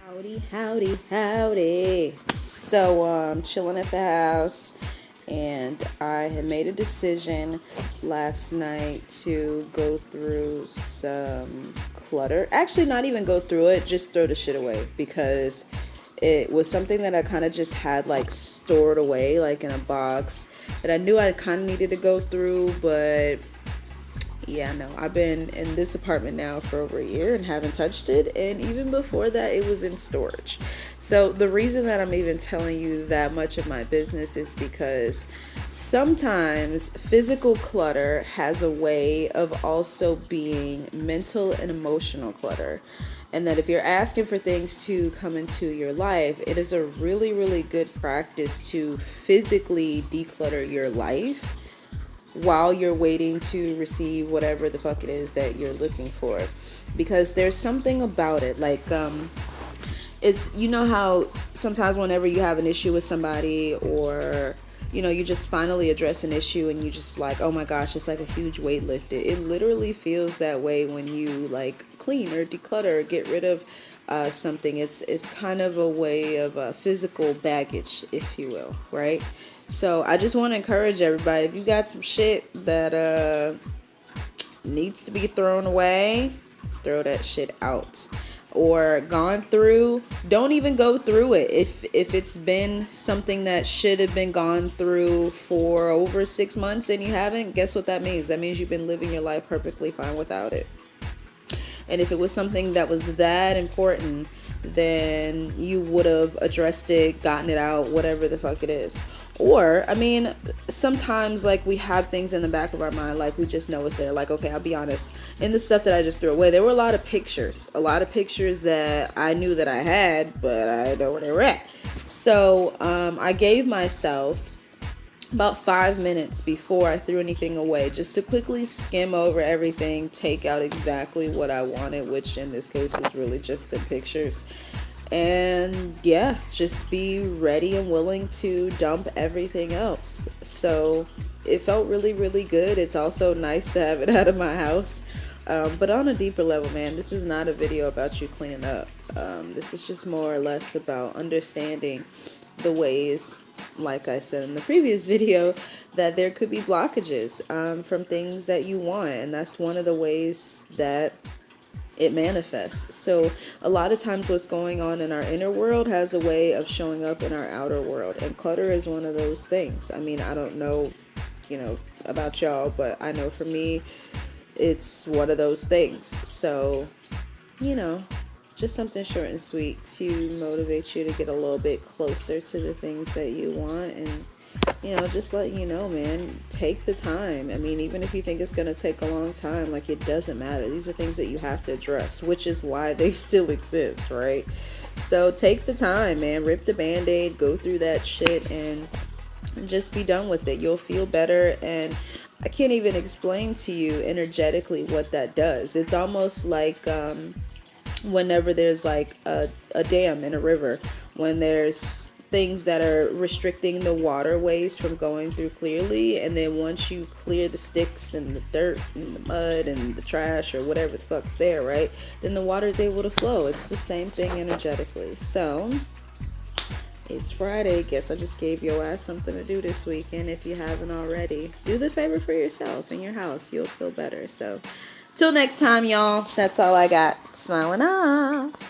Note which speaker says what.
Speaker 1: Howdy, howdy, howdy. So, chilling at the house, and I had made a decision last night to go through some clutter. Actually, not even go through it, just throw the shit away because it was something that I kind of just had like stored away, like in a box that I knew I kind of needed to go through, but yeah, no, I've been in this apartment now for over a year and haven't touched it. And even before that, it was in storage. So, the reason that I'm even telling you that much of my business is because sometimes physical clutter has a way of also being mental and emotional clutter. And that if you're asking for things to come into your life, it is a really, really good practice to physically declutter your life while you're waiting to receive whatever the fuck it is that you're looking for, because there's something about it, like it's, you know how sometimes whenever you have an issue with somebody, or you just finally address an issue and you just like, oh my gosh, it's like a huge weight lifted. It literally feels that way when you like clean or declutter or get rid of something. It's kind of a way of physical baggage, if you will, right? So I just want to encourage everybody, if you got some shit that needs to be thrown away, throw that shit out. Or gone through, don't even go through it. If it's been something that should have been gone through for over 6 months and you haven't, guess what that means? That means you've been living your life perfectly fine without it. And if it was something that was that important, then you would have addressed it, gotten it out, whatever the fuck it is. Or, I mean, sometimes like we have things in the back of our mind, like we just know it's there. Like, okay, I'll be honest, in the stuff that I just threw away, there were a lot of pictures that I knew that I had, but I don't know where they were at. So I gave myself about 5 minutes before I threw anything away, just to quickly skim over everything, take out exactly what I wanted, which in this case was really just the pictures. And yeah, just be ready and willing to dump everything else. So it felt really, really good. It's also nice to have it out of my house. But on a deeper level, man, this is not a video about you cleaning up. This is just more or less about understanding the ways, like I said in the previous video, that there could be blockages from things that you want. And that's one of the ways that it manifests. So a lot of times what's going on in our inner world has a way of showing up in our outer world. And clutter is one of those things. I mean, I don't know, about y'all, but I know for me, it's one of those things. So, just something short and sweet to motivate you to get a little bit closer to the things that you want. And just letting you know, man, take the time. I mean, even if you think it's going to take a long time, like, it doesn't matter. These are things that you have to address, which is why they still exist, right? So take the time, man. Rip the Band-Aid, go through that shit, and just be done with it. You'll feel better. And I can't even explain to you energetically what that does. It's almost like whenever there's like a dam in a river, when there's things that are restricting the waterways from going through clearly, and then once you clear the sticks and the dirt and the mud and the trash or whatever the fuck's there, right, then the water is able to flow. It's the same thing energetically. So it's Friday. Guess I just gave your ass something to do this weekend. If you haven't already, do the favor for yourself in your house. You'll feel better. So till next time, y'all, that's all I got. Smiling off.